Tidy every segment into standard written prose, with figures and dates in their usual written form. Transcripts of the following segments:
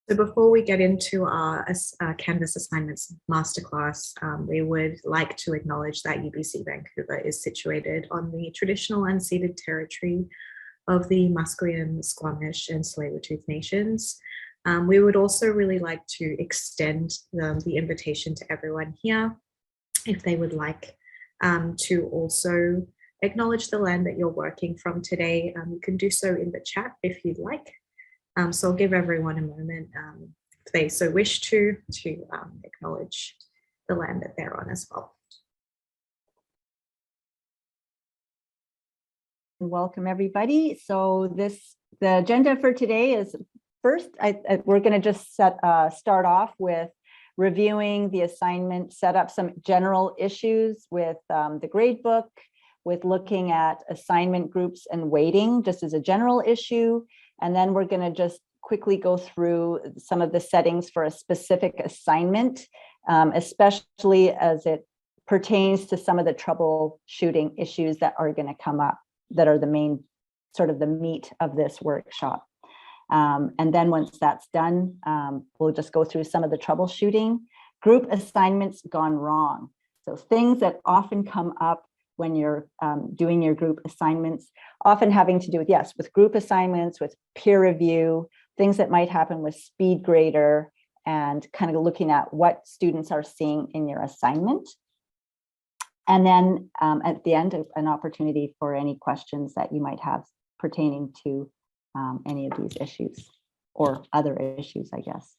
So before we get into our Canvas assignments masterclass, we would like to acknowledge that UBC Vancouver is situated on the traditional unceded territory of the Musqueam, Squamish and Tsleil-Waututh nations. We would also really like to extend the invitation to everyone here, if they would like to also acknowledge the land that you're working from today. You can do so in the chat if you'd like. So I'll give everyone a moment, if they so wish to acknowledge the land that they're on as well. Welcome everybody. So the agenda for today is first, we're going to just start off with reviewing the assignment, set up some general issues with the grade book, with looking at assignment groups and weighting just as a general issue. And then we're going to just quickly go through some of the settings for a specific assignment, especially as it pertains to some of the troubleshooting issues that are going to come up, that are the main, sort of the meat of this workshop. And then once that's done, we'll just go through some of the troubleshooting. Group assignments gone wrong. So things that often come up when you're doing your group assignments, often having to do with, yes, with group assignments, with peer review, things that might happen with speed grader, and kind of looking at what students are seeing in your assignment. And then at the end, an opportunity for any questions that you might have pertaining to any of these issues or other issues, I guess.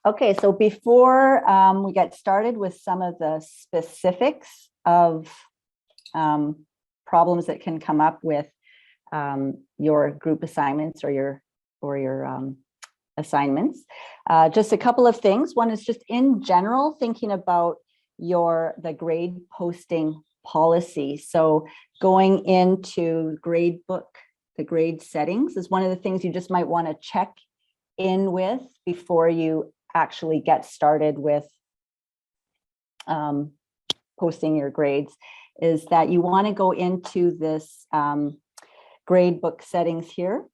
Okay, so before we get started with some of the specifics of problems that can come up with your group assignments or your assignments, just a couple of things. One is just in general thinking about the grade posting policy. So going into grade book, the grade settings is one of the things you just might want to check in with before you actually get started with posting your grades, is that you want to go into this grade book settings here,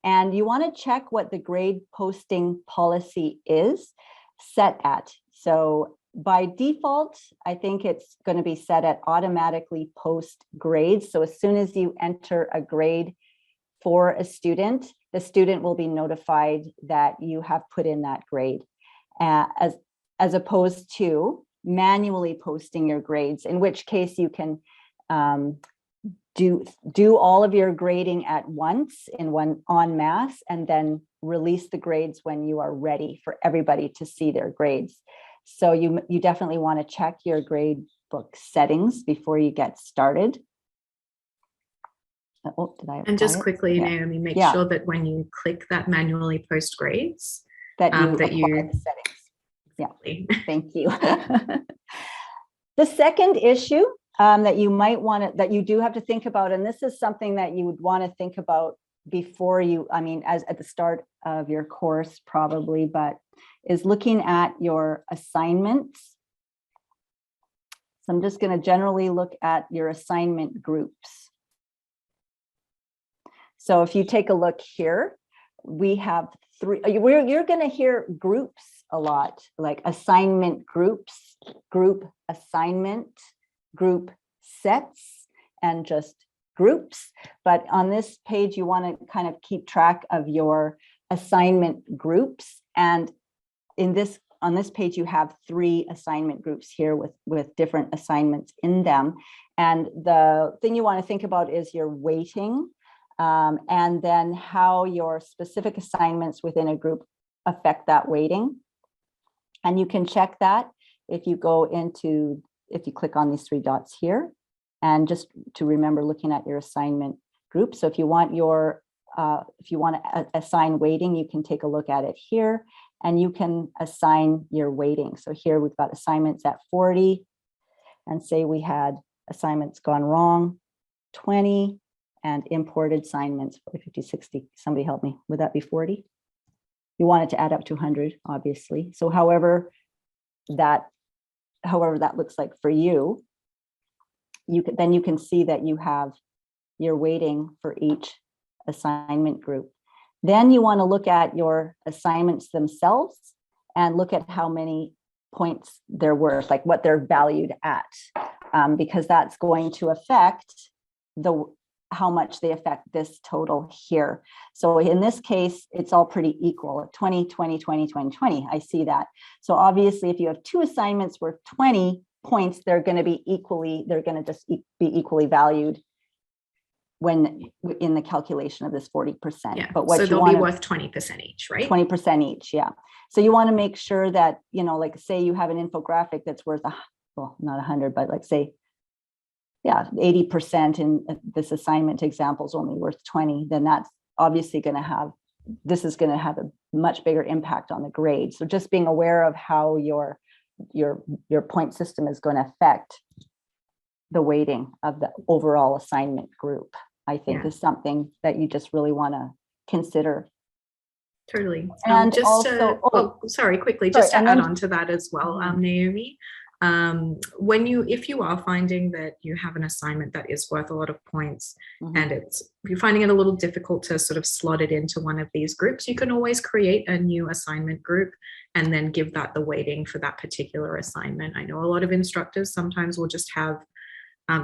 and you want to check what the grade posting policy is set at. So by default, I think it's going to be set at automatically post grades. So as soon as you enter a grade for a student, the student will be notified that you have put in that grade, as opposed to manually posting your grades, in which case you can do all of your grading at once in one en masse, and then release the grades when you are ready for everybody to see their grades. So you definitely want to check your grade book settings before you get started. Oh, did I? And just quickly, yeah. Naomi, make sure that when you click that manually post grades, that you apply the settings. Exactly. Yeah, thank you. The second issue that you might want to, that you do have to think about, and this is something that you would want to think about before you, I mean, as at the start of your course probably, but is looking at your assignments. So I'm just going to generally look at your assignment groups. So if you take a look here, we have three, you're going to hear groups a lot, like assignment groups, group assignment, group sets, and just groups. But on this page, you want to kind of keep track of your assignment groups. And on this page, you have 3 assignment groups here with different assignments in them. And the thing you want to think about is your weighting, and then how your specific assignments within a group affect that weighting. And you can check that if you click on these 3 dots here, and just to remember looking at your assignment group. So if you want to assign weighting, you can take a look at it here, and you can assign your weighting. So here we've got assignments at 40, and say we had assignments gone wrong 20, and imported assignments 40, 50, 60. Somebody help me. Would that be 40? You want it to add up to 100, obviously. So however that looks like for you, you can see that you have your weighting for each assignment group. Then you want to look at your assignments themselves and look at how many points they're worth, like what they're valued at, because that's going to affect how much they affect this total here. So in this case, it's all pretty equal, 20, 20, 20, 20, 20. I see that. So obviously, if you have two assignments worth 20 points, they're going to be just be equally valued when in the calculation of this 40%. Yeah. But what so you they'll want be worth 20% each, right? 20% each, yeah. So you want to make sure that, like say you have an infographic that's worth, well, not 100, but like say, 80% in this assignment example is only worth 20, then that's obviously this is going to have a much bigger impact on the grade. So just being aware of how your point system is going to affect the weighting of the overall assignment group, I think is something that you just really want to consider. Totally. And just also, quickly, just to add on to that as well, Naomi, if you are finding that you have an assignment that is worth a lot of points, and you're finding it a little difficult to sort of slot it into one of these groups, you can always create a new assignment group and then give that the weighting for that particular assignment. I know a lot of instructors sometimes will just have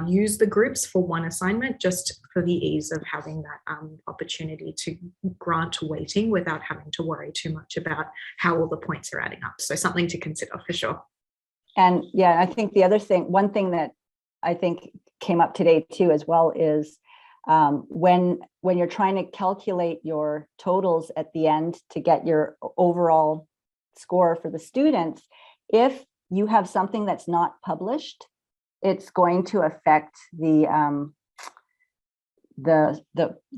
use the groups for one assignment just for the ease of having that opportunity to grant weighting without having to worry too much about how all the points are adding up. So something to consider for sure. And I think one thing that I think came up today too as well is when you're trying to calculate your totals at the end to get your overall score for the students, if you have something that's not published, it's going to affect the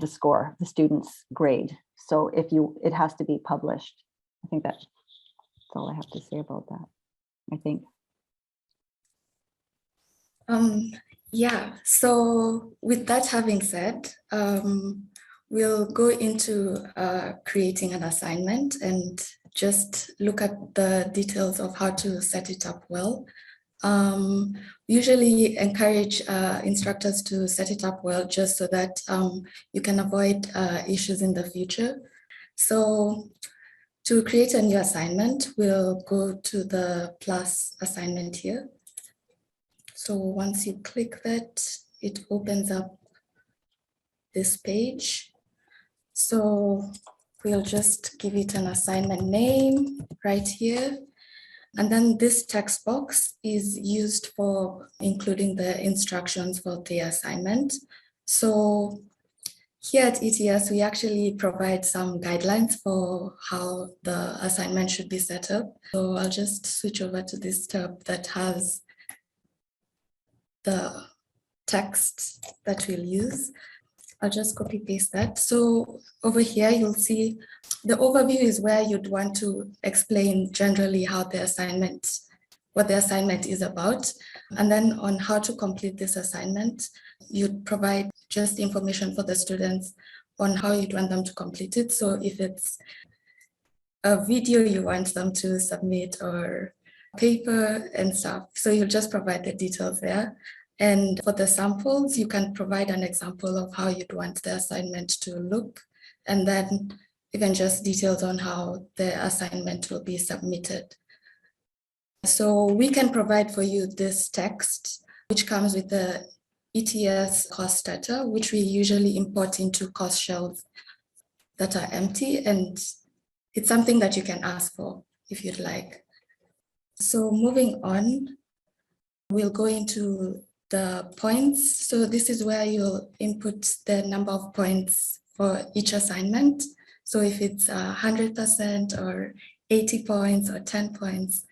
score, the student's grade. So it has to be published. I think that's all I have to say about that, I think. So with that having said, we'll go into creating an assignment and just look at the details of how to set it up well. Usually encourage instructors to set it up well just so that you can avoid issues in the future. So to create a new assignment, we'll go to the plus assignment here. So once you click that, it opens up this page. So we'll just give it an assignment name right here. And then this text box is used for including the instructions for the assignment. So here at ETS, we actually provide some guidelines for how the assignment should be set up. So I'll just switch over to this tab that has the text that we'll use. I'll just copy paste that. So over here, you'll see the overview is where you'd want to explain generally how the assignment, what the assignment is about. And then on how to complete this assignment, you'd provide just information for the students on how you'd want them to complete it. So if it's a video you want them to submit or paper and stuff, so you'll just provide the details there. And for the samples, you can provide an example of how you'd want the assignment to look, and then even just details on how the assignment will be submitted. So we can provide for you this text, which comes with the ETS cost data, which we usually import into cost shells that are empty, and it's something that you can ask for if you'd like. So moving on, we'll go into the points. So this is where you'll input the number of points for each assignment. So if it's 100% or 80 points or 10 points,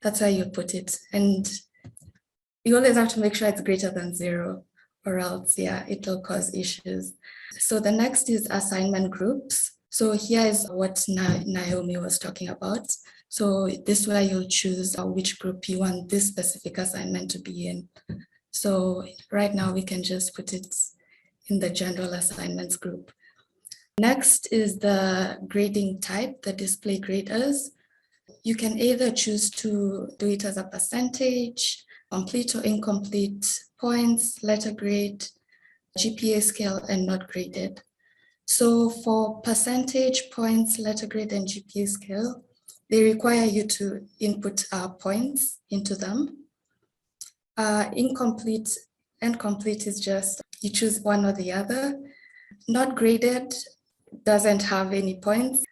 that's where you put it. And you always have to make sure it's greater than 0, or else, it'll cause issues. So the next is assignment groups. So here is what Naomi was talking about. So this way you'll choose which group you want this specific assignment to be in. So right now we can just put it in the general assignments group. Next is the grading type, the display graders. You can either choose to do it as a percentage, complete or incomplete points, letter grade, GPA scale, and not graded. So for percentage, points, letter grade, and GPA scale, they require you to input points into them. Incomplete and complete is just you choose one or the other. Not graded doesn't have any points.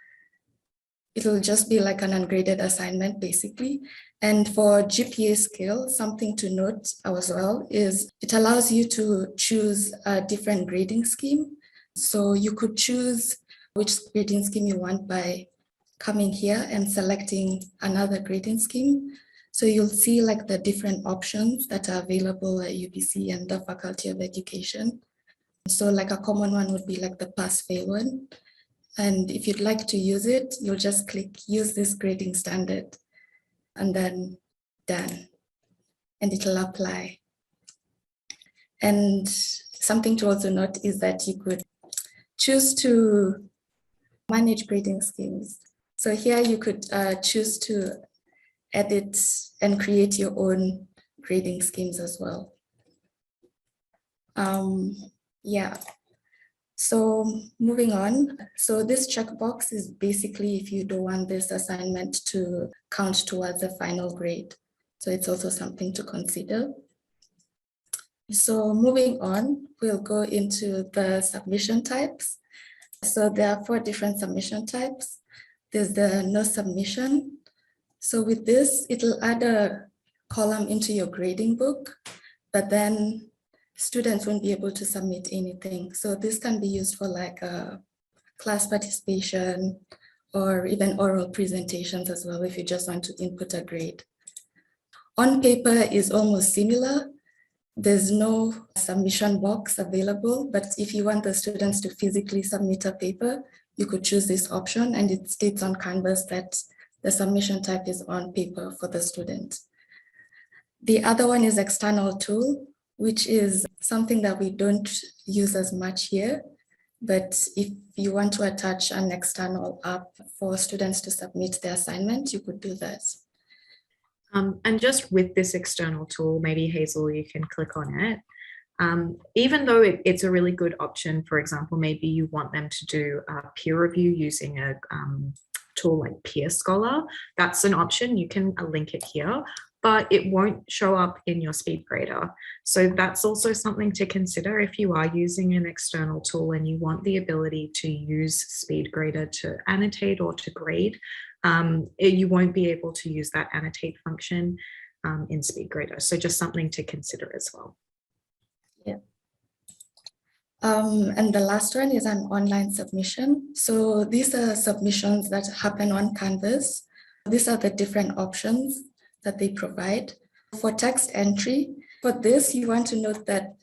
It'll just be like an ungraded assignment basically. And for GPA scale, something to note as well is it allows you to choose a different grading scheme. So you could choose which grading scheme you want by coming here and selecting another grading scheme. So you'll see like the different options that are available at UBC and the Faculty of Education. So like a common one would be like the pass-fail one. And if you'd like to use it, you'll just click use this grading standard and then done, and it'll apply. And something to also note is that you could choose to manage grading schemes. So here you could choose to edit and create your own grading schemes as well. Yeah. So moving on, so this checkbox is basically if you don't want this assignment to count towards the final grade. So it's also something to consider. So moving on, we'll go into the submission types. So there are 4 different submission types. There's the no submission. So with this, it'll add a column into your grading book, but then students won't be able to submit anything. So this can be used for like a class participation or even oral presentations as well if you just want to input a grade. On paper is almost similar. There's no submission box available, but if you want the students to physically submit a paper, you could choose this option and it states on Canvas that the submission type is on paper for the student. The other one is external tool, which is something that we don't use as much here. But if you want to attach an external app for students to submit their assignment, you could do that. And just with this external tool, maybe Hazel, you can click on it. Even though it's a really good option, for example, maybe you want them to do a peer review using a tool like Peer Scholar, that's an option. You can link it here, but it won't show up in your SpeedGrader. So that's also something to consider if you are using an external tool and you want the ability to use SpeedGrader to annotate or to grade. You won't be able to use that annotate function in SpeedGrader. So just something to consider as well. Yeah. And the last one is an online submission. So these are submissions that happen on Canvas. These are the different options that they provide. For text entry, for this, you want to note that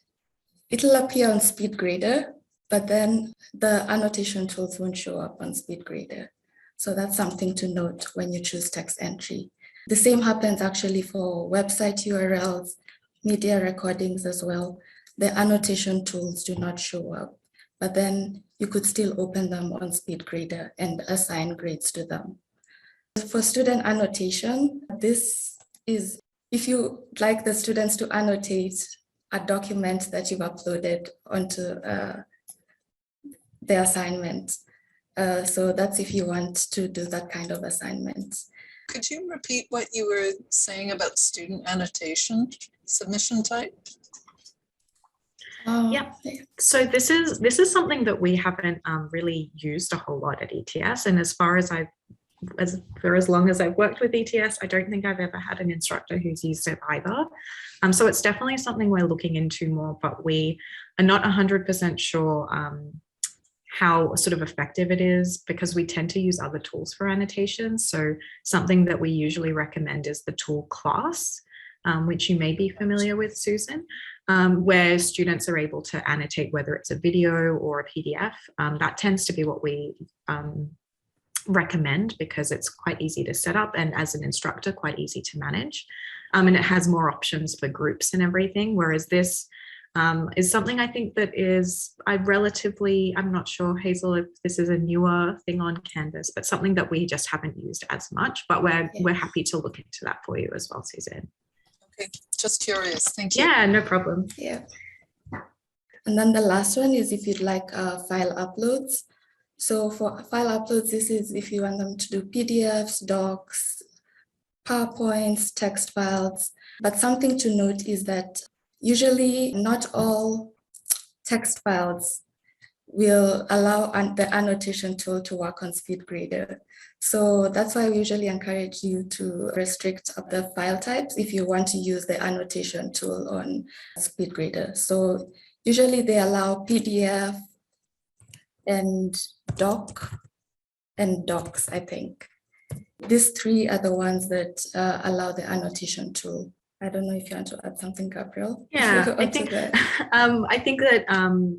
it'll appear on SpeedGrader, but then the annotation tools won't show up on SpeedGrader. So that's something to note when you choose text entry. The same happens actually for website URLs, media recordings as well. The annotation tools do not show up, but then you could still open them on SpeedGrader and assign grades to them. For student annotation, this is if you like the students to annotate a document that you've uploaded onto the assignment. So that's if you want to do that kind of assignment. Could you repeat what you were saying about student annotation submission type? Yeah, so this is something that we haven't really used a whole lot at ETS, and for as long as I've worked with ETS, I don't think I've ever had an instructor who's used it either. So it's definitely something we're looking into more, but we are not 100% sure how sort of effective it is, because we tend to use other tools for annotation. So something that we usually recommend is the tool Class, which you may be familiar with, Susan, where students are able to annotate whether it's a video or a PDF. That tends to be what we recommend because it's quite easy to set up and as an instructor, quite easy to manage. And it has more options for groups and everything, whereas this is something I think that is I'm not sure, Hazel, if this is a newer thing on Canvas, but something that we just haven't used as much, but we're happy to look into that for you as well, Susan. Okay, just curious, thank you. Yeah, no problem. Yeah. And then the last one is if you'd like file uploads. So for file uploads, this is if you want them to do PDFs, docs, PowerPoints, text files. But something to note is that usually not all text files will allow the annotation tool to work on SpeedGrader. So that's why we usually encourage you to restrict the file types if you want to use the annotation tool on SpeedGrader. So usually they allow PDF and doc and docs, I think. These three are the ones that allow the annotation tool. I don't know if you want to add something, Gabriel. Yeah, I think that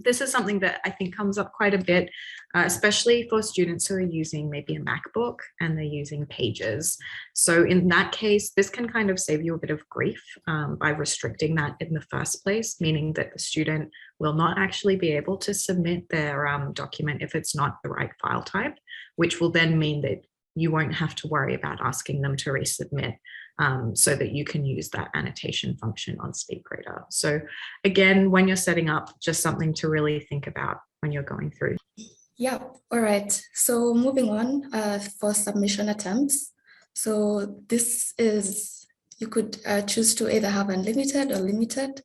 this is something that I think comes up quite a bit, especially for students who are using maybe a MacBook and they're using Pages. So in that case, this can kind of save you a bit of grief by restricting that in the first place, meaning that the student will not actually be able to submit their document if it's not the right file type, which will then mean that you won't have to worry about asking them to resubmit. So that you can use that annotation function on SpeedGrader. So again, when you're setting up, just something to really think about when you're going through. Yeah, all right. So moving on for submission attempts. So this is, you could choose to either have unlimited or limited,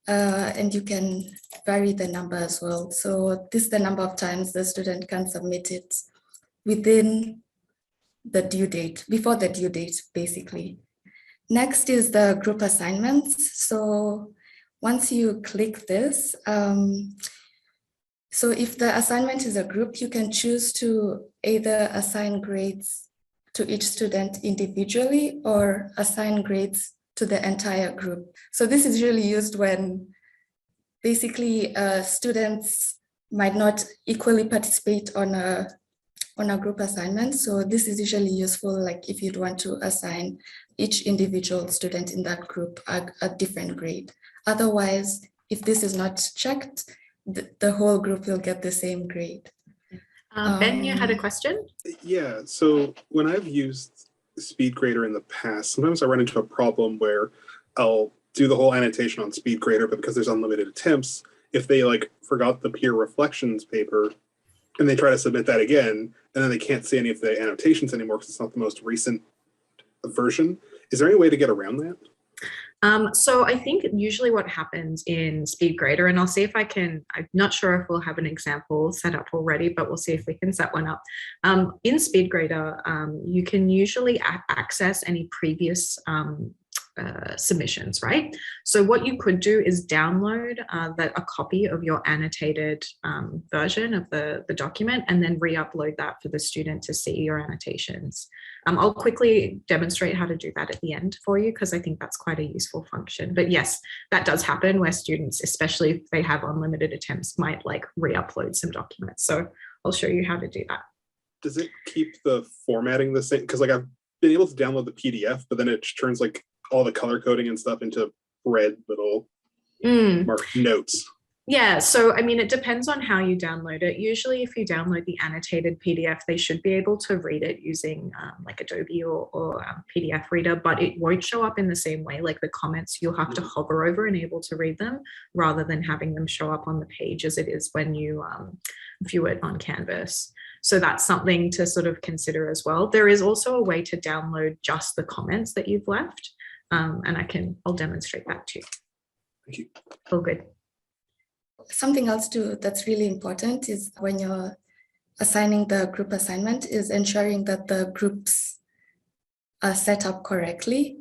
and you can vary the number as well. So this is the number of times the student can submit it within the due date, before the due date, basically. Next is the group assignments. So once you click this, so if the assignment is a group, you can choose to either assign grades to each student individually or assign grades to the entire group. So this is usually used when basically students might not equally participate on a group assignment. So this is usually useful, like if you'd want to assign each individual student in that group a different grade. Otherwise, if this is not checked, the whole group will get the same grade. Ben, you had a question? Yeah, so when I've used SpeedGrader in the past, sometimes I run into a problem where I'll do the whole annotation on SpeedGrader, but because there's unlimited attempts, if they like forgot the peer reflections paper and they try to submit that again, and then they can't see any of the annotations anymore because it's not the most recent version. Is there any way to get around that? So I think usually what happens in SpeedGrader, and I'll see if I can, I'm not sure if we'll have an example set up already, but we'll see if we can set one up. In SpeedGrader, you can usually access any previous submissions, right? So what you could do is download a copy of your annotated version of the document and then re-upload that for the student to see your annotations. I'll quickly demonstrate how to do that at the end for you because I think that's quite a useful function. But yes, that does happen where students, especially if they have unlimited attempts, might like re-upload some documents. So I'll show you how to do that. Does it keep the formatting the same? Because like I've been able to download the PDF, but then it turns like all the color coding and stuff into red little marked notes. Yeah, so I mean, it depends on how you download it. Usually if you download the annotated PDF, they should be able to read it using like Adobe or PDF reader, but it won't show up in the same way. Like the comments, you'll have to hover over and able to read them rather than having them show up on the page as it is when you view it on Canvas. So that's something to sort of consider as well. There is also a way to download just the comments that you've left. And I'll demonstrate that too. Thank you. All good. Something else too that's really important is when you're assigning the group assignment is ensuring that the groups are set up correctly.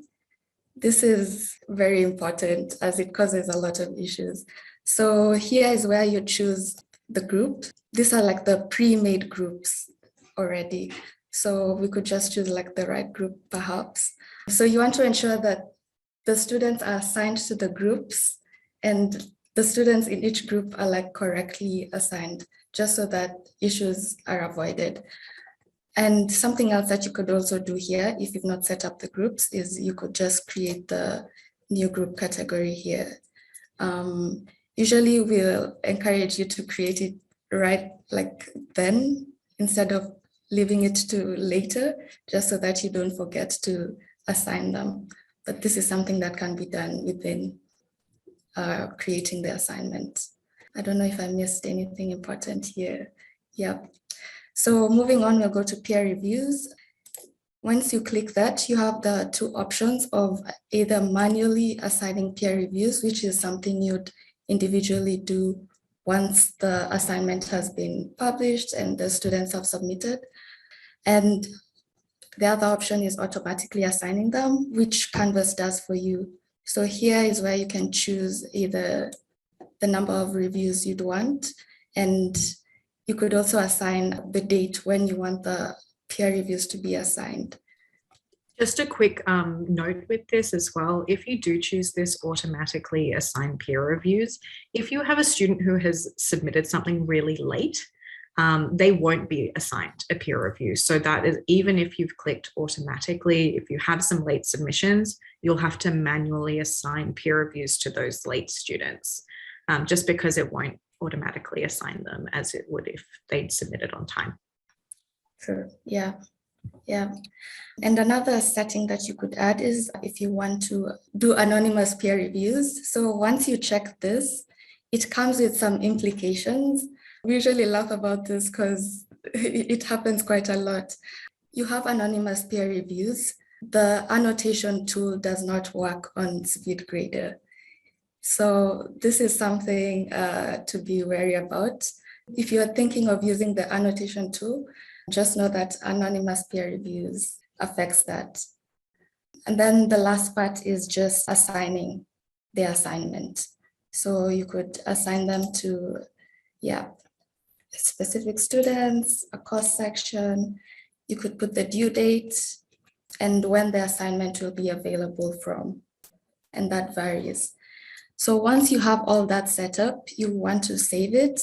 This is very important as it causes a lot of issues. So here is where you choose the group. These are like the pre-made groups already. So we could just choose like the right group perhaps. So you want to ensure that the students are assigned to the groups and the students in each group are like correctly assigned, just so that issues are avoided. And something else that you could also do here, if you've not set up the groups, is you could just create the new group category here. Usually we'll encourage you to create it right like then, instead of leaving it to later, just so that you don't forget to assign them. But this is something that can be done within creating the assignment. I don't know if I missed anything important here. Yep. So moving on, we'll go to peer reviews. Once you click that, you have the two options of either manually assigning peer reviews, which is something you'd individually do once the assignment has been published and the students have submitted. And the other option is automatically assigning them, which Canvas does for you. So here is where you can choose either the number of reviews you'd want, and you could also assign the date when you want the peer reviews to be assigned. Just a quick note with this as well. If you do choose this automatically assign peer reviews, if you have a student who has submitted something really late, they won't be assigned a peer review. So that is, even if you've clicked automatically, if you have some late submissions, you'll have to manually assign peer reviews to those late students, just because it won't automatically assign them as it would if they'd submitted on time. Sure, yeah. Yeah, and another setting that you could add is if you want to do anonymous peer reviews. So once you check this, it comes with some implications. We usually laugh about this because it happens quite a lot. You have anonymous peer reviews. The annotation tool does not work on SpeedGrader. So this is something to be wary about. If you're thinking of using the annotation tool, just know that anonymous peer reviews affects that. And then the last part is just assigning the assignment. So you could assign them to, specific students, a course section. You could put the due date and when the assignment will be available from, and that varies. So once you have all that set up, you want to save it.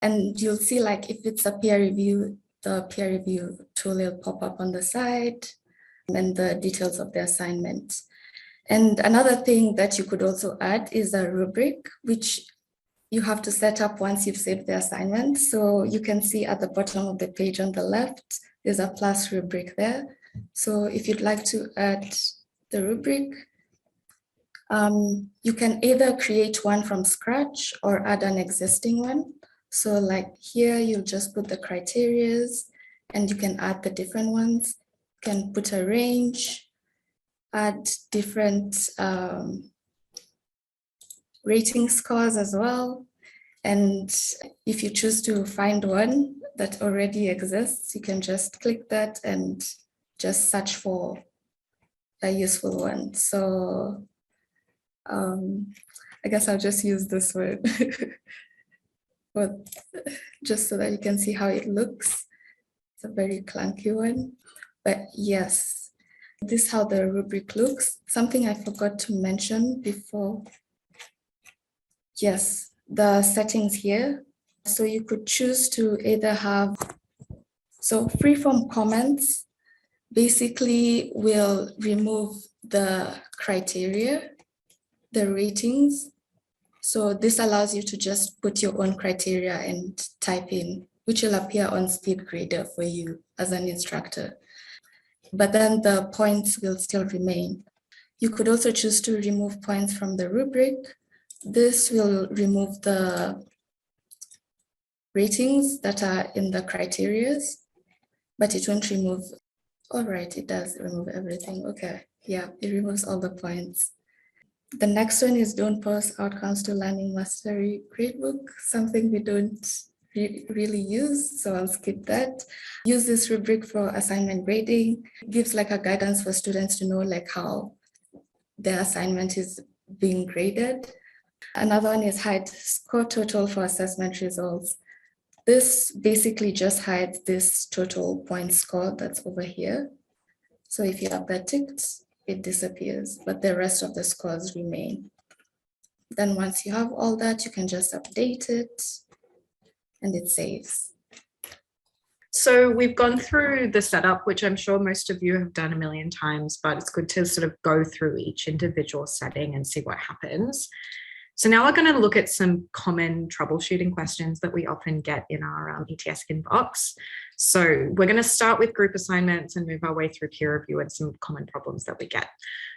And you'll see, like, if it's a peer review, the peer review tool will pop up on the side and the details of the assignment. And another thing that you could also add is a rubric, which you have to set up once you've saved the assignment. So you can see at the bottom of the page on the left, there's a plus rubric there. So if you'd like to add the rubric, you can either create one from scratch or add an existing one. So like here, you'll just put the criterias and you can add the different ones. You can put a range, add different rating scores as well. And if you choose to find one that already exists, you can just click that and just search for a useful one. So I guess I'll just use this one. But just so that you can see how it looks. It's a very clunky one, but yes, this is how the rubric looks. Something I forgot to mention before. Yes, the settings here. So you could choose to either have, so freeform comments basically will remove the criteria, the ratings. So this allows you to just put your own criteria and type in, which will appear on SpeedGrader for you as an instructor. But then the points will still remain. You could also choose to remove points from the rubric. This will remove the ratings that are in the criterias, but it won't remove, all right, it does remove everything. Okay, yeah, it removes all the points. The next one is don't post outcomes to learning mastery gradebook, something we don't really use, so I'll skip that. Use this rubric for assignment grading. It gives like a guidance for students to know like how their assignment is being graded. Another one is hide score total for assessment results. This basically just hides this total point score that's over here. So if you have that ticked, it disappears, but the rest of the scores remain. Then once you have all that, you can just update it and it saves. So we've gone through the setup, which I'm sure most of you have done a million times, but it's good to sort of go through each individual setting and see what happens. So now we're going to look at some common troubleshooting questions that we often get in our ETS inbox. So we're going to start with group assignments and move our way through peer review and some common problems that we get.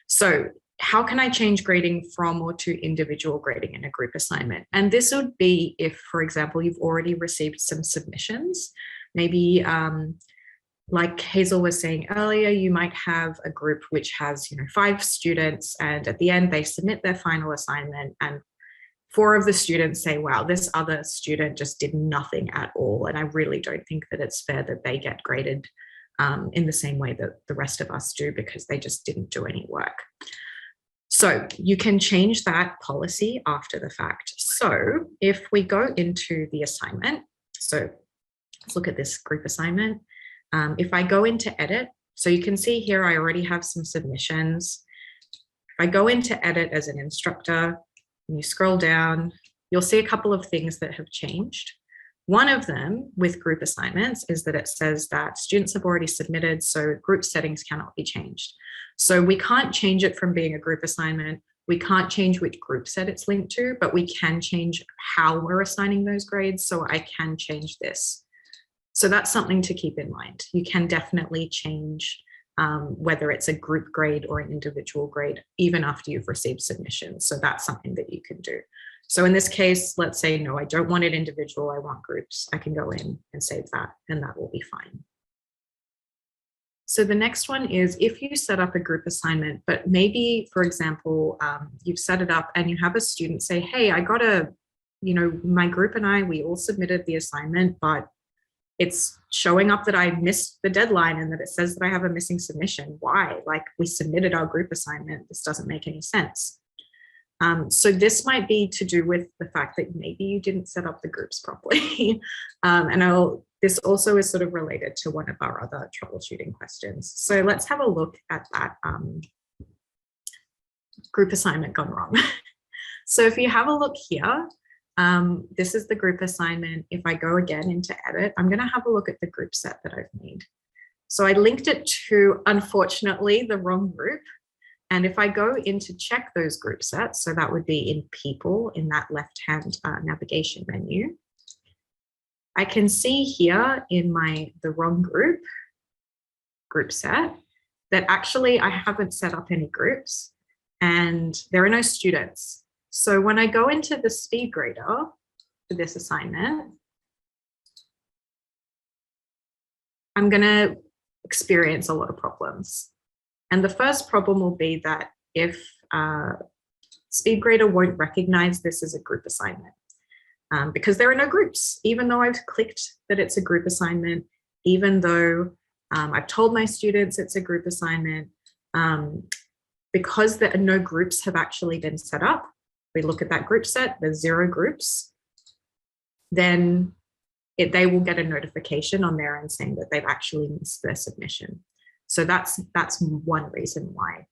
So how can I change grading from or to individual grading in a group assignment? And this would be if, for example, you've already received some submissions. Maybe like Hazel was saying earlier, you might have a group which has 5 students, and at the end they submit their final assignment and 4 of the students say, wow, this other student just did nothing at all. And I really don't think that it's fair that they get graded in the same way that the rest of us do, because they just didn't do any work. So you can change that policy after the fact. So if we go into the assignment, so let's look at this group assignment. If I go into edit, so you can see here, I already have some submissions. If I go into edit as an instructor, and you scroll down, you'll see a couple of things that have changed. One of them with group assignments is that it says that students have already submitted, so group settings cannot be changed. So we can't change it from being a group assignment. We can't change which group set it's linked to, but we can change how we're assigning those grades. So I can change this. So that's something to keep in mind. You can definitely change whether it's a group grade or an individual grade, even after you've received submissions. So that's something that you can do. So in this case, let's say, no, I don't want it individual, I want groups. I can go in and save that, and that will be fine. So the next one is if you set up a group assignment, but maybe, for example, you've set it up and you have a student say, hey, I got my group and I, we all submitted the assignment, but it's showing up that I missed the deadline and that it says that I have a missing submission. Why? Like, we submitted our group assignment. This doesn't make any sense. So this might be to do with the fact that maybe you didn't set up the groups properly. This also is sort of related to one of our other troubleshooting questions. So let's have a look at that group assignment gone wrong. So if you have a look here, this is the group assignment. If I go again into edit, I'm going to have a look at the group set that I've made. So I linked it to, unfortunately, the wrong group. And if I go in to check those group sets, so that would be in people in that left-hand navigation menu, I can see here in the wrong group set that actually I haven't set up any groups and there are no students. So when I go into the speed grader for this assignment, I'm going to experience a lot of problems. And the first problem will be that if SpeedGrader won't recognize this as a group assignment because there are no groups, even though I've clicked that it's a group assignment, even though I've told my students it's a group assignment, because there are no groups have actually been set up. We look at that group set, there's 0 groups, then they will get a notification on their end saying that they've actually missed their submission. So that's one reason why.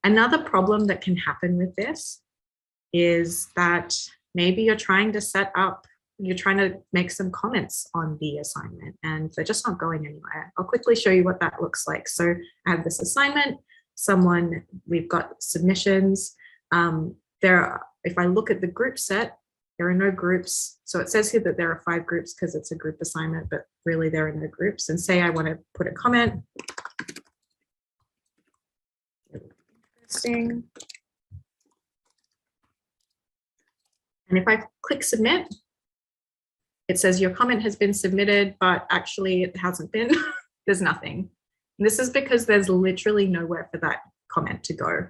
Another problem that can happen with this is that maybe you're trying to make some comments on the assignment and they're just not going anywhere. I'll quickly show you what that looks like. So I have this assignment, we've got submissions. If I look at the group set, there are no groups. So it says here that there are 5 groups because it's a group assignment, but really there are no groups. And say I want to put a comment. Interesting. And if I click submit, it says your comment has been submitted, but actually it hasn't been. There's nothing. And this is because there's literally nowhere for that comment to go.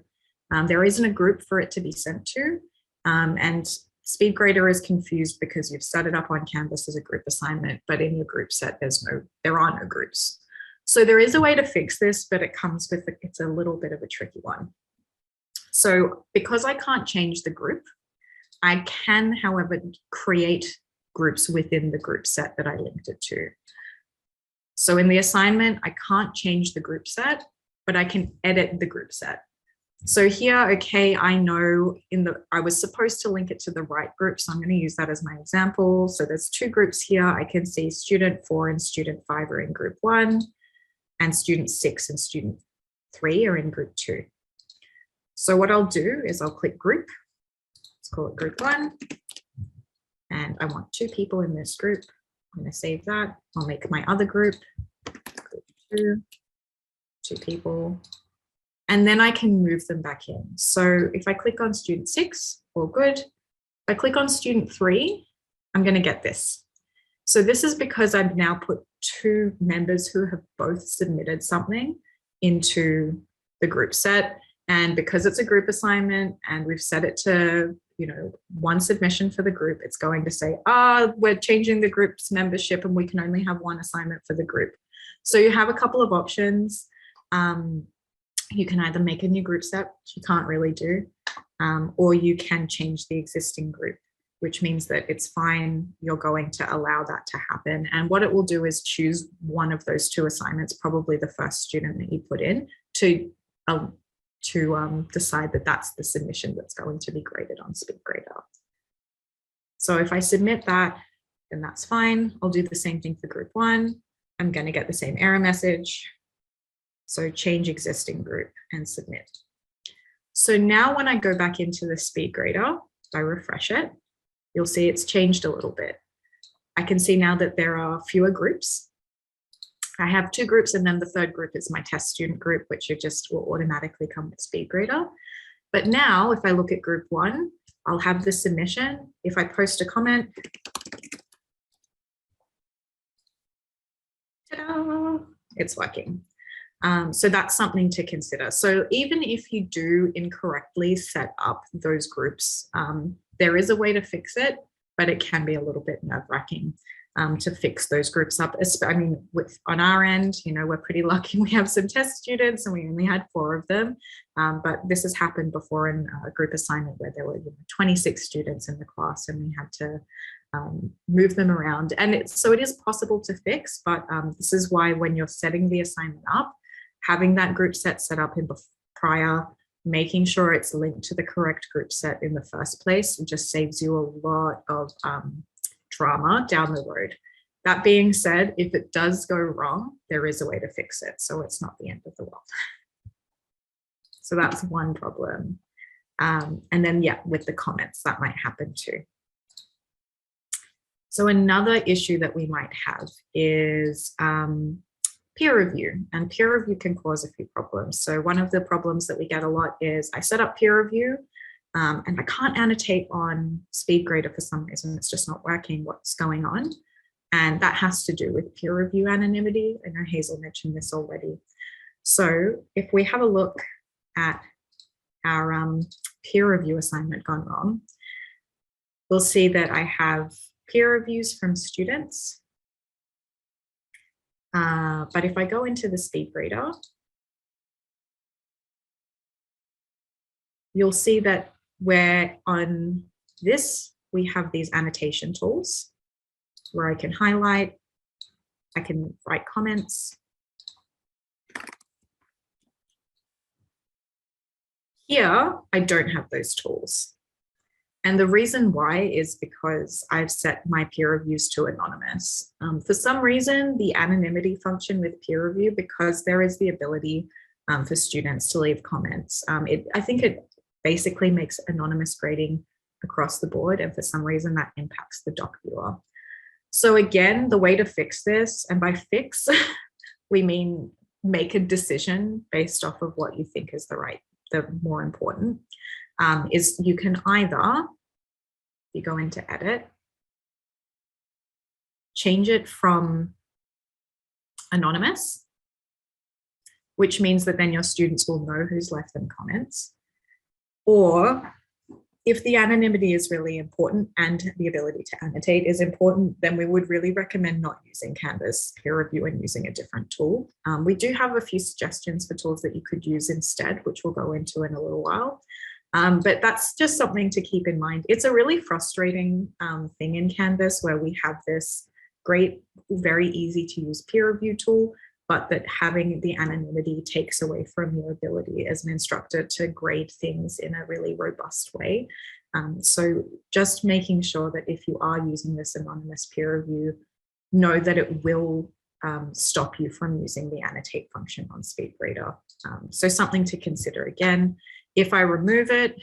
There isn't a group for it to be sent to. And SpeedGrader is confused because you've set it up on Canvas as a group assignment, but in your group set, there are no groups. So there is a way to fix this, but it's a little bit of a tricky one. So because I can't change the group, I can, however, create groups within the group set that I linked it to. So in the assignment, I can't change the group set, but I can edit the group set. So here, okay, I know I was supposed to link it to the right group, so I'm going to use that as my example. So there's 2 groups here. I can see student 4 and student 5 are in group 1, and student 6 and student 3 are in group 2. So what I'll do is I'll click group. Let's call it group 1. And I want 2 people in this group. I'm going to save that. I'll make my other group 2, 2 people. And then I can move them back in. So if I click on student 6, all good. If I click on student 3, I'm going to get this. So this is because I've now put 2 members who have both submitted something into the group set. And because it's a group assignment and we've set it to, you know, 1 submission for the group, it's going to say, we're changing the group's membership and we can only have 1 assignment for the group. So you have a couple of options. You can either make a new group set, which you can't really do, or you can change the existing group, which means that it's fine. You're going to allow that to happen. And what it will do is choose one of those 2 assignments, probably the first student that you put in, to decide that that's the submission that's going to be graded on SpeedGrader. So if I submit that, then that's fine. I'll do the same thing for group 1. I'm going to get the same error message. So change existing group and submit. So now when I go back into the SpeedGrader, if I refresh it, you'll see it's changed a little bit. I can see now that there are fewer groups. I have 2 groups, and then the 3rd group is my test student group, which will automatically come with SpeedGrader. But now if I look at group 1, I'll have the submission. If I post a comment, ta-da, it's working. So that's something to consider. So even if you do incorrectly set up those groups, there is a way to fix it, but it can be a little bit nerve-wracking to fix those groups up. I mean, on our end, you know, we're pretty lucky. We have some test students and we only had 4 of them. But this has happened before in a group assignment where there were 26 students in the class and we had to move them around. And so it is possible to fix, but this is why when you're setting the assignment up, having that group set up in prior, making sure it's linked to the correct group set in the first place, just saves you a lot of drama down the road. That being said, if it does go wrong, there is a way to fix it. So it's not the end of the world. So that's one problem. And then, yeah, with the comments, that might happen too. So another issue that we might have is peer review, and peer review can cause a few problems. So one of the problems that we get a lot is I set up peer review and I can't annotate on SpeedGrader for some reason. It's just not working. What's going on? And that has to do with peer review anonymity. I know Hazel mentioned this already. So if we have a look at our peer review assignment gone wrong, we'll see that I have peer reviews from students. But if I go into the SpeedGrader, you'll see that where on this, we have these annotation tools where I can highlight, I can write comments. Here, I don't have those tools. And the reason why is because I've set my peer reviews to anonymous. For some reason, the anonymity function with peer review, because there is the ability for students to leave comments, I think it basically makes anonymous grading across the board. And for some reason that impacts the doc viewer. So again, the way to fix this, and by fix, we mean make a decision based off of what you think is the more important, is you can either, you go into edit, change it from anonymous, which means that then your students will know who's left them comments. Or if the anonymity is really important and the ability to annotate is important, then we would really recommend not using Canvas peer review and using a different tool. We do have a few suggestions for tools that you could use instead, which we'll go into in a little while. But that's just something to keep in mind. It's a really frustrating thing in Canvas where we have this great, very easy to use peer review tool, but that having the anonymity takes away from your ability as an instructor to grade things in a really robust way. So just making sure that if you are using this anonymous peer review, know that it will stop you from using the annotate function on SpeedGrader. So something to consider again. If I remove it,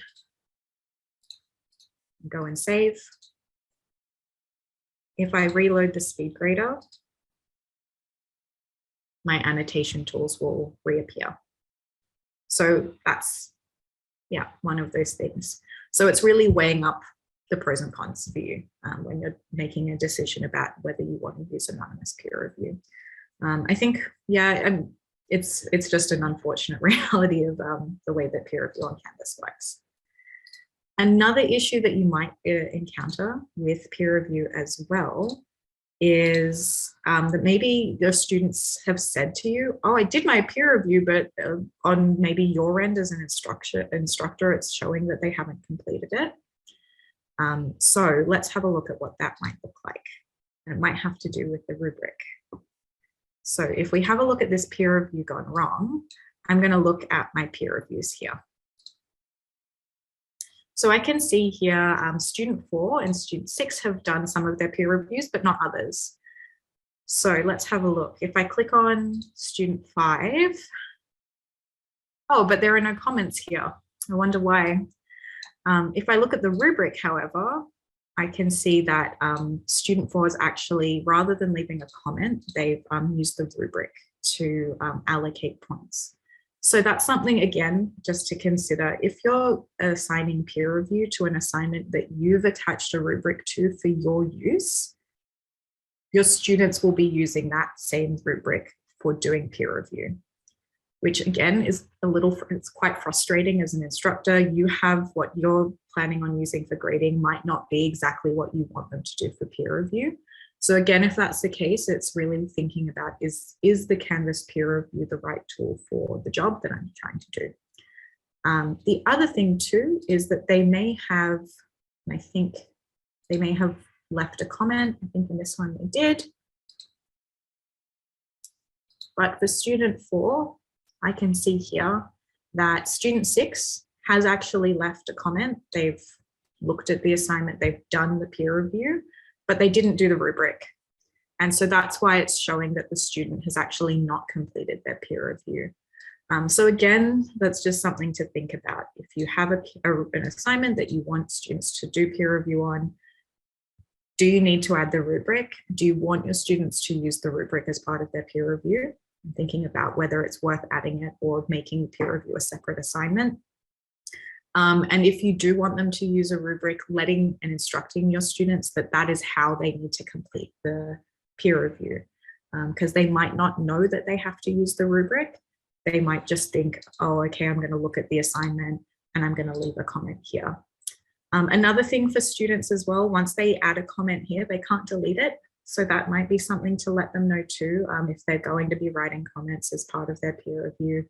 go and save. If I reload the SpeedGrader, my annotation tools will reappear. So that's, yeah, one of those things. So it's really weighing up the pros and cons for you when you're making a decision about whether you want to use anonymous peer review. I think, yeah, it's just an unfortunate reality of the way that peer review on Canvas works. Another issue that you might encounter with peer review as well is that maybe your students have said to you, oh, I did my peer review, but on maybe your end as an instructor, it's showing that they haven't completed it. So let's have a look at what that might look like. And it might have to do with the rubric. So if we have a look at this peer review gone wrong, I'm going to look at my peer reviews here. So I can see here student 4 and student 6 have done some of their peer reviews, but not others. So let's have a look. If I click on student 5, oh, but there are no comments here. I wonder why. If I look at the rubric, however, I can see that student 4 is actually, rather than leaving a comment, they've used the rubric to allocate points. So that's something, again, just to consider. If you're assigning peer review to an assignment that you've attached a rubric to for your use, your students will be using that same rubric for doing peer review, which again is it's quite frustrating as an instructor. You have what you're planning on using for grading might not be exactly what you want them to do for peer review. So again, if that's the case, it's really thinking about is the Canvas peer review the right tool for the job that I'm trying to do? The other thing too is that they may have, and I think they may have left a comment. I think in this one they did. But for student 4, I can see here that student 6 has actually left a comment. They've looked at the assignment, they've done the peer review, but they didn't do the rubric. And so that's why it's showing that the student has actually not completed their peer review. So again, that's just something to think about. If you have an assignment that you want students to do peer review on, do you need to add the rubric? Do you want your students to use the rubric as part of their peer review? I'm thinking about whether it's worth adding it or making peer review a separate assignment. And if you do want them to use a rubric, letting and instructing your students that that is how they need to complete the peer review, because they might not know that they have to use the rubric. They might just think, oh, okay, I'm going to look at the assignment and I'm going to leave a comment here. Another thing for students as well, once they add a comment here, they can't delete it. So that might be something to let them know too, if they're going to be writing comments as part of their peer review,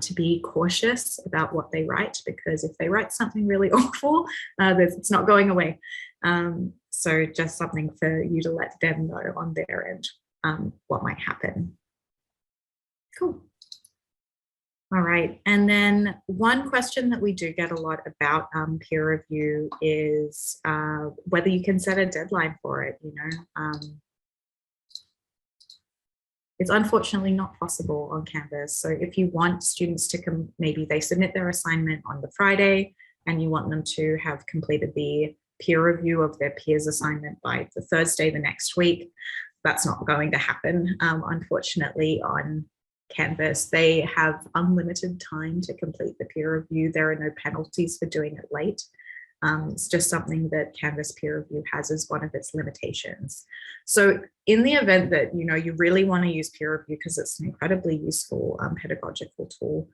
to be cautious about what they write, because if they write something really awful, it's not going away. So just something for you to let them know on their end what might happen. Cool. All right, and then one question that we do get a lot about peer review is whether you can set a deadline for it. It's unfortunately not possible on Canvas. So if you want students to come, maybe they submit their assignment on the Friday and you want them to have completed the peer review of their peers assignment by the Thursday the next week, that's not going to happen, unfortunately, on Canvas. They have unlimited time to complete the peer review. There are no penalties for doing it late. It's just something that Canvas peer review has as one of its limitations. So in the event that you really want to use peer review because it's an incredibly useful pedagogical tool,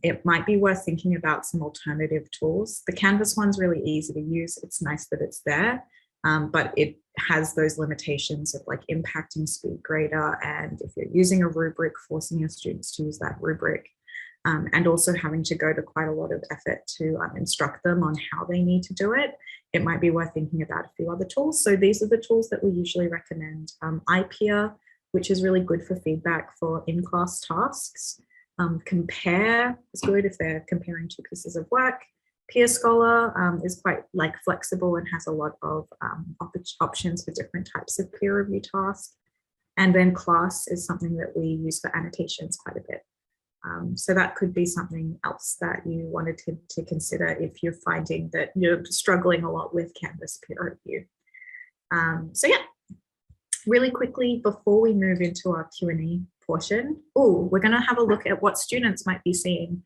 it might be worth thinking about some alternative tools. The Canvas one's really easy to use. It's nice that it's there, but it has those limitations of like impacting SpeedGrader, and if you're using a rubric, forcing your students to use that rubric, and also having to go to quite a lot of effort to instruct them on how they need to do it. It might be worth thinking about a few other tools. So these are the tools that we usually recommend. iPeer, which is really good for feedback for in-class tasks. Compare is good if they're comparing two pieces of work. Peer Scholar is quite flexible and has a lot of options for different types of peer review tasks. And then Class is something that we use for annotations quite a bit. So that could be something else that you wanted to consider if you're finding that you're struggling a lot with Canvas peer review. So yeah, really quickly before we move into our Q&A portion. Oh, we're going to have a look at what students might be seeing.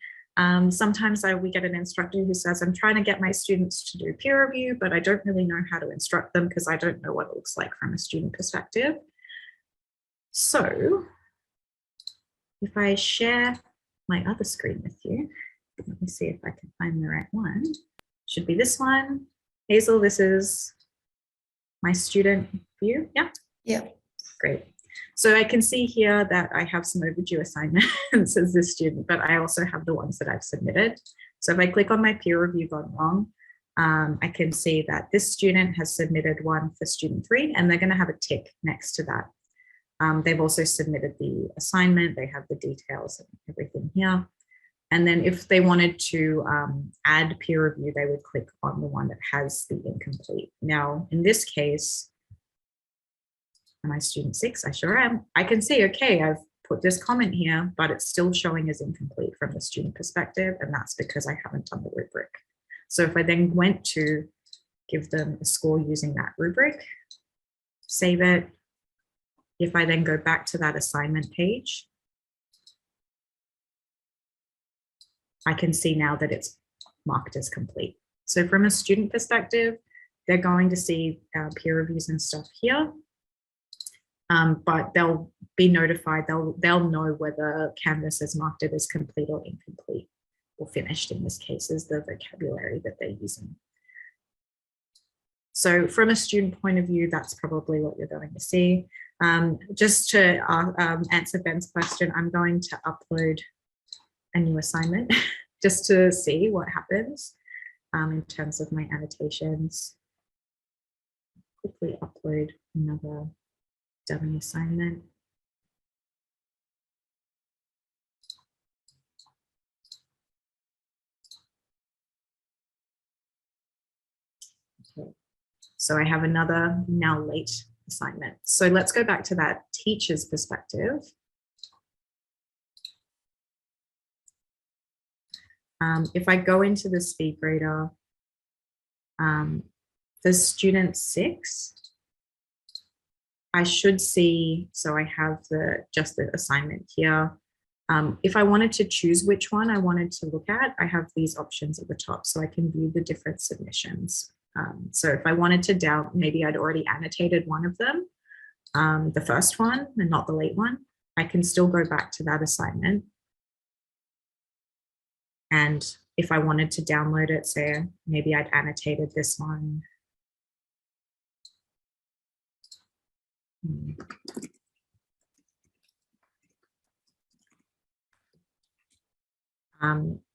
Sometimes we get an instructor who says, I'm trying to get my students to do peer review, but I don't really know how to instruct them because I don't know what it looks like from a student perspective. So if I share my other screen with you, let me see if I can find the right one. Should be this one. Hazel, this is my student view. Yeah. Yeah. Great. So I can see here that I have some overdue assignments as this student, but I also have the ones that I've submitted. So if I click on my peer review gone wrong, I can see that this student has submitted one for student 3, and they're going to have a tick next to that. They've also submitted the assignment. They have the details and everything here. And then if they wanted to add peer review, they would click on the one that has the incomplete. Now, in this case, am I student 6? I sure am. I can see, okay, I've put this comment here, but it's still showing as incomplete from the student perspective, and that's because I haven't done the rubric. So if I then went to give them a score using that rubric, save it, if I then go back to that assignment page, I can see now that it's marked as complete. So from a student perspective, they're going to see peer reviews and stuff here. But they'll be notified, they'll know whether Canvas has marked it as complete or incomplete, or finished in this case is the vocabulary that they're using. So from a student point of view, that's probably what you're going to see. Just to answer Ben's question, I'm going to upload a new assignment just to see what happens in terms of my annotations. Quickly upload another dummy assignment. Okay. So I have another now late assignment. So let's go back to that teacher's perspective. If I go into the speed grader, the student 6, I should see, so I have just the assignment here. If I wanted to choose which one I wanted to look at, I have these options at the top so I can view the different submissions. So if I wanted to maybe I'd already annotated one of them, the first one and not the late one, I can still go back to that assignment. And if I wanted to download it, say maybe I'd annotated this one.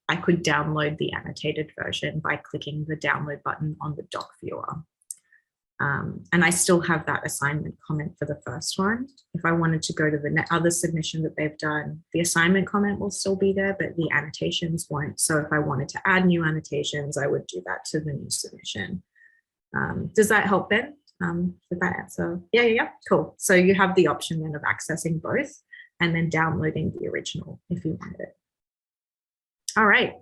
I could download the annotated version by clicking the download button on the doc viewer. And I still have that assignment comment for the first one. If I wanted to go to the other submission that they've done, the assignment comment will still be there, but the annotations won't. So if I wanted to add new annotations, I would do that to the new submission. Does that help, Ben? Did that answer? Yeah, cool. So you have the option then of accessing both and then downloading the original if you want it. All right,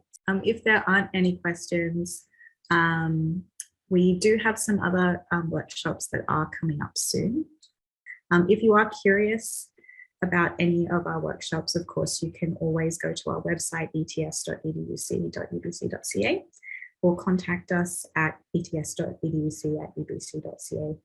if there aren't any questions, we do have some other workshops that are coming up soon. If you are curious about any of our workshops, of course, you can always go to our website, ets.educ.ubc.ca, or contact us at ets.educ@ubc.ca.